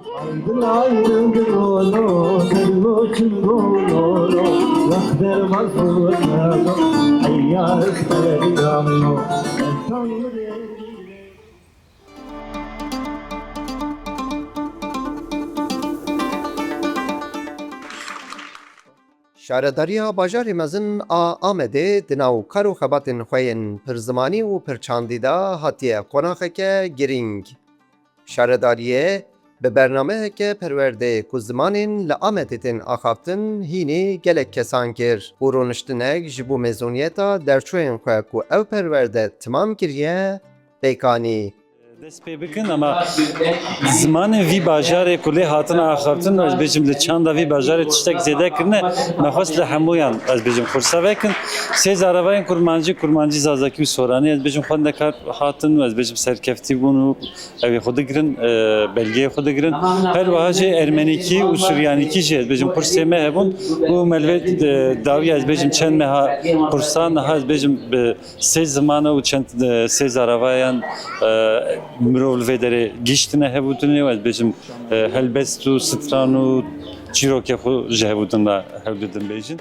Aydın aydın gönlüm, terlo çılgınım, yaktırmaz bulunum, ayyar kalerim, Şaredariya bajarê mezin a Amedê di nav kar û xebatên xwe yên pirzimanî û pirçandî de hatiye qonaxeke girîng. Şaredariyê bi bernameyeke perwerdeyê ku zimanên li Amedê tên axaftin hînî gelek kesan kir û rûniştinek ji bo mezûniyeta derçûyên xwe ku ev perwerde timam kiriye pêkanî. Dest pê bikin ama zimanê vî bajarê ku lê hatin axaftin ez bêjim li çanda vî bajarê tiştek zêde kirine me xwest li hemûyan ez bêjim xursa vekin sê zaravayên kurmancî zazakî û soranî ez bêjim xwendekar hatin û ez bêjim serkeftî bûn û ew ê xwe digirin belgeyê xwe digirin her wiha jî ermenîkî û suryanîkî jî ez bêjim kursê me hebûn û melvê dawiya ez bêjim çend meha kursan niha ez bêjim bi sê zimana û çend sê zaravayan mirov li vê derê gîştine hevûtinê û ez bêjim helbest û stran û çîrokê xwe ji hevûtin de hewl didin bêjin.